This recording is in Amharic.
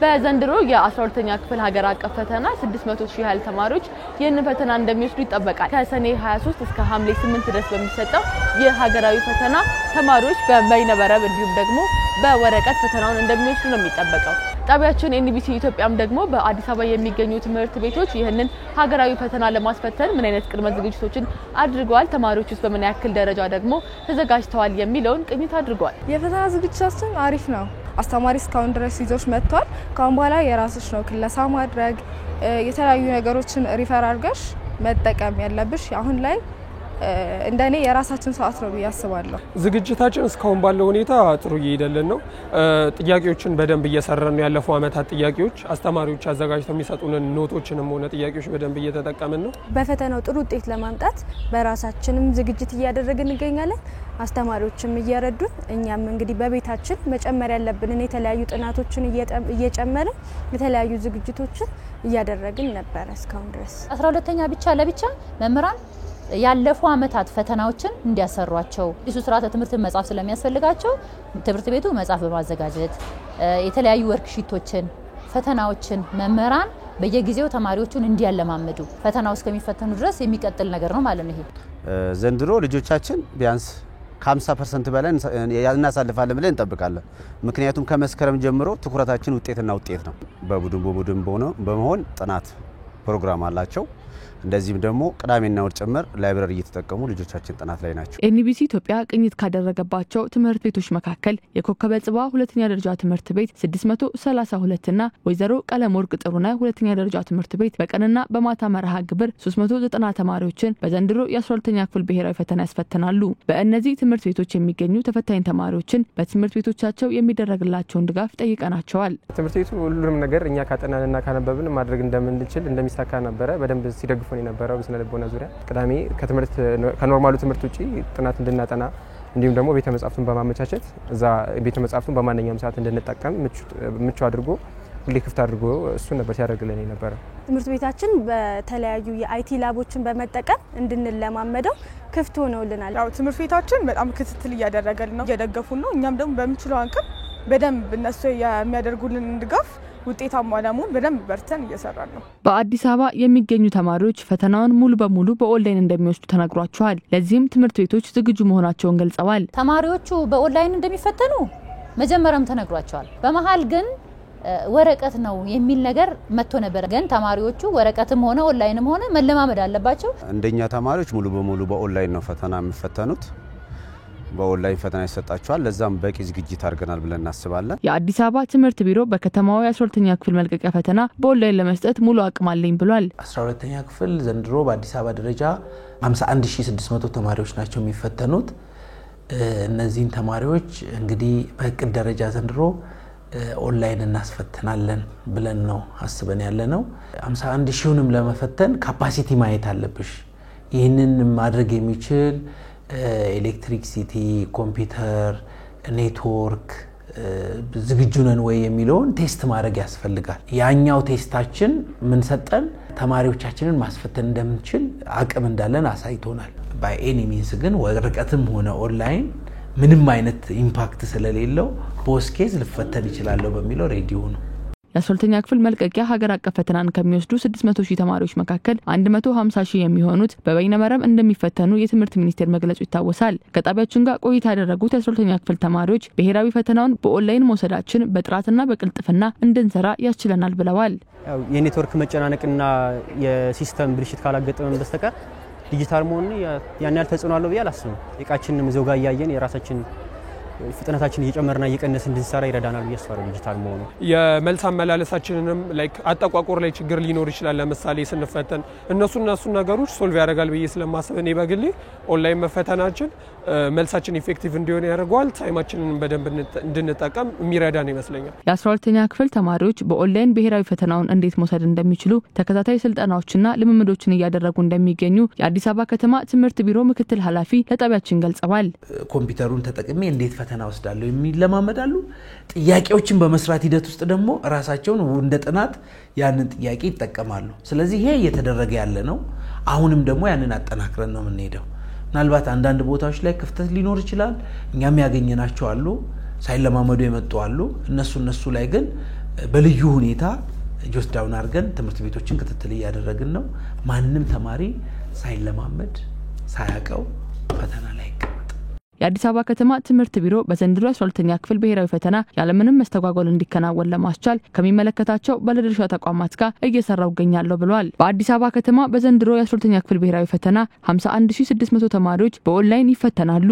በዘንድሮ የ12ኛ ክፍል ሀገር አቀፍ ፈተና 600,000 ያህል ተማሪዎች ይህንን ፈተና እንደሚወስዱ ይጠበቃል። ከሰኔ 23 እስከ ሐምሌ 8 ድረስ በሚሰጠው የሀገራዊ ፈተና ተማሪዎች በበይነበረብ እንዲሁም ደግሞ በወረቀት ፈተናውን እንደሚወስዱ ነው የሚጠበቀው። ጣቢያችን ኤንቢሲ ኢትዮጵያም ደግሞ በአዲስ አበባ የሚገኙ ትምህርት ቤቶች ይህንን ሀገራዊ ፈተና ለማስፈተን ምን አይነት ቅድመ ዝግጅቶችን አድርገዋል፣ ተማሪዎችስ በምን ያክል ደረጃ ደግሞ ተዘጋጅተዋል የሚለውን ቅኝት አድርገዋል። የፈተና ዝግጅታችን አሪፍ ነው። አስተማሪ እስካሁን ድረስ ይዞሽ መጥቷል። ካሁን በኋላ የራስሽ ነው ክለሳ ማድረግ የተለያዩ ነገሮችን ሪፈር አድርገሽ መጠቀም ያለብሽ። አሁን ላይ እንደኔ የራሳችን ሰዓት ነው ያስባለሁ። ዝግጅታችን እስካሁን ባለው ሁኔታ ጥሩ እየሄደልን ነው። ጥያቄዎችን በደንብ እየሰራን ነው። ያለፈው አመታት ጥያቄዎች አስተማሪዎች አዘጋጅተው የሚሰጡንን ኖቶችንም ሆነ ጥያቄዎች በደንብ እየተጠቀምን ነው። በፈተናው ጥሩ ውጤት ለማምጣት በራሳችንም ዝግጅት እያደረግን እንገኛለን። አስተማሪዎችም እየረዱን እኛም እንግዲህ በቤታችን መጨመር ያለብንን የተለያዩ ጥናቶችን እየጨመርን የተለያዩ ዝግጅቶችን እያደረግን ነበር እስካሁን ድረስ። 12ኛ ብቻ ለብቻ መምህራን ያለፉ አመታት ፈተናዎችን እንዲያሰሯቸው እሱ ስርዓተ ትምህርት መጻፍ ስለሚያስፈልጋቸው ትምህርት ቤቱ መጻፍ በማዘጋጀት የተለያዩ ወርክሺቶችን ፈተናዎችን መምህራን በየጊዜው ተማሪዎቹን እንዲያለማመዱ ፈተናው እስከሚፈተኑ ድረስ የሚቀጥል ነገር ነው ማለት ነው። ይሄ ዘንድሮ ልጆቻችን ቢያንስ ከ50% በላይ እናሳልፋለን ብለን እንጠብቃለን። ምክንያቱም ከመስከረም ጀምሮ ትኩረታችን ውጤትና ውጤት ነው። በቡድን በመሆን ጥናት ፕሮግራም አላቸው። እንደዚህም ደግሞ ቅዳሜና እሁድ ጭምር ላይብረሪ እየተጠቀሙ ልጆቻችን ጥናት ላይ ናቸው። ኤንቢሲ ኢትዮጵያ ቅኝት ካደረገባቸው ትምህርት ቤቶች መካከል የኮከበ ጽባ ሁለተኛ ደረጃ ትምህርት ቤት 632 እና ወይዘሮ ቀለም ወርቅ ጥሩነህ ሁለተኛ ደረጃ ትምህርት ቤት በቀንና በማታ መርሃ ግብር 390 ተማሪዎችን በዘንድሮ የ12ኛ ክፍል ብሔራዊ ፈተና ያስፈትናሉ። በእነዚህ ትምህርት ቤቶች የሚገኙ ተፈታኝ ተማሪዎችን በትምህርት ቤቶቻቸው የሚደረግላቸውን ድጋፍ ጠይቀናቸዋል። ትምህርት ቤቱ ሁሉንም ነገር እኛ ካጠናንና ካነበብን ማድረግ እንደምንችል እንደሚሳካ ነበረ በደንብ ሲደግፉ የነበረው በስነ ልቦና ዙሪያ ቅዳሜ ከኖርማሉ ትምህርት ውጪ ጥናት እንድናጠና እንዲሁም ደግሞ ቤተ መጻሕፍቱን በማመቻቸት እዛ ቤተ መጻሕፍቱን በማንኛውም ሰዓት እንድንጠቀም ምቹ አድርጎ ሁሌ ክፍት አድርጎ እሱ ነበር ሲያደርግልን የነበረው። ትምህርት ቤታችን በተለያዩ የአይቲ ላቦችን በመጠቀም እንድንለማመደው ክፍት ሆነውልናል። ያው ትምህርት ቤታችን በጣም ክትትል እያደረገልን ነው፣ እየደገፉን ነው። እኛም ደግሞ በሚችለው አንቀም በደንብ እነሱ የሚያደርጉልን ድጋፍ ውጤታማ ለመሆን በደንብ በርተን እየሰራን ነው። በአዲስ አበባ የሚገኙ ተማሪዎች ፈተናውን ሙሉ በሙሉ በኦንላይን እንደሚወስዱ ተነግሯቸዋል። ለዚህም ትምህርት ቤቶች ዝግጁ መሆናቸውን ገልጸዋል። ተማሪዎቹ በኦንላይን እንደሚፈተኑ መጀመሪያም ተነግሯቸዋል። በመሃል ግን ወረቀት ነው የሚል ነገር መጥቶ ነበር። ግን ተማሪዎቹ ወረቀትም ሆነ ኦንላይንም ሆነ መለማመድ አለባቸው። እንደኛ ተማሪዎች ሙሉ በሙሉ በኦንላይን ነው ፈተና የሚፈተኑት። በኦንላይን ፈተና ይሰጣቸዋል። ለዛም በቂ ዝግጅት አድርገናል ብለን እናስባለን። የአዲስ አበባ ትምህርት ቢሮ በከተማው የ12ኛ ክፍል መልቀቂያ ፈተና በኦንላይን ለመስጠት ሙሉ አቅም አለኝ ብሏል። 12ኛ ክፍል ዘንድሮ በአዲስ አበባ ደረጃ 51600 ተማሪዎች ናቸው የሚፈተኑት። እነዚህን ተማሪዎች እንግዲህ በእቅድ ደረጃ ዘንድሮ ኦንላይን እናስፈትናለን ብለን ነው አስበን ያለነው። 51000ንም ለመፈተን ካፓሲቲ ማየት አለብሽ። ይህንን ማድረግ የሚችል ኤሌክትሪክሲቲ፣ ኮምፒውተር፣ ኔትወርክ ዝግጁ ነን ወይ የሚለውን ቴስት ማድረግ ያስፈልጋል። ያኛው ቴስታችን ምን ሰጠን ተማሪዎቻችንን ማስፈተን እንደምንችል አቅም እንዳለን አሳይቶናል። ባይ ኤኒ ሚንስ ግን ወረቀትም ሆነ ኦንላይን ምንም አይነት ኢምፓክት ስለሌለው ቦስኬዝ ልፈተን ይችላል በሚለው ሬዲዮ ነው። የ12ኛ ክፍል መልቀቂያ ሀገር አቀፍ ፈተናን ከሚወስዱ 600,000 ተማሪዎች መካከል 150,000 የሚሆኑት በበይነበረብ እንደሚፈተኑ የትምህርት ሚኒስቴር መግለጹ ይታወሳል። ከጣቢያችን ጋር ቆይታ ያደረጉት የ12ኛ ክፍል ተማሪዎች ብሔራዊ ፈተናውን በኦንላይን መውሰዳችን በጥራትና በቅልጥፍና እንድንሰራ ያስችለናል ብለዋል። የኔትወርክ መጨናነቅና የሲስተም ብልሽት ካላገጠመን በስተቀር ዲጂታል መሆኑ ያን ያህል ተጽዕኖ አለው ብዬ አላስብም። እቃችንን ዘውጋ ያያየን የራሳችን ፍጥነታችን እየጨመረና እየቀነሰ እንድንሰራ ይረዳናል ብዬ አስባለሁ። ዲጂታል መሆኑ የመልስ አመላለሳችንንም ላይክ አጠቋቆር ላይ ችግር ሊኖር ይችላል። ለምሳሌ ስንፈተን እነሱ ነገሮች ሶልቭ ያደርጋል ብዬ ስለማስብ እኔ በግሌ ኦንላይን መፈተናችን መልሳችን ኢፌክቲቭ እንዲሆን ያደርጋል። ታይማችንን በደንብ እንድንጠቀም የሚረዳን ይመስለኛል። የ12ኛ ክፍል ተማሪዎች በኦንላይን ብሔራዊ ፈተናውን እንዴት መውሰድ እንደሚችሉ ተከታታይ ስልጠናዎችና ልምምዶችን እያደረጉ እንደሚገኙ የአዲስ አበባ ከተማ ትምህርት ቢሮ ምክትል ኃላፊ ለጣቢያችን ገልጸዋል። ኮምፒውተሩን ተጠቅሜ እንዴት ፈተና ወስዳለሁ የሚለማመዳሉ። ጥያቄዎችን በመስራት ሂደት ውስጥ ደግሞ ራሳቸውን እንደ ጥናት ያንን ጥያቄ ይጠቀማሉ። ስለዚህ ይሄ እየተደረገ ያለ ነው። አሁንም ደግሞ ያንን አጠናክረን ነው የምንሄደው። ምናልባት አንዳንድ ቦታዎች ላይ ክፍተት ሊኖር ይችላል። እኛም ያገኘናቸው አሉ፣ ሳይለማመዱ የመጡ አሉ። እነሱ ላይ ግን በልዩ ሁኔታ ጆስ ዳውን አድርገን ትምህርት ቤቶችን ክትትል እያደረግን ነው። ማንም ተማሪ ሳይለማመድ ሳያቀው ፈተና ላይ ይቀመጥ። የአዲስ አበባ ከተማ ትምህርት ቢሮ በዘንድሮ 12ኛ ክፍል ብሔራዊ ፈተና ያለምንም መስተጓጎል እንዲከናወን ለማስቻል ከሚመለከታቸው ባለድርሻ ተቋማት ጋር እየሰራው ይገኛል ብለዋል። በአዲስ አበባ ከተማ በዘንድሮ የ12ኛ ክፍል ብሔራዊ ፈተና 51600 ተማሪዎች በኦንላይን ይፈተናሉ።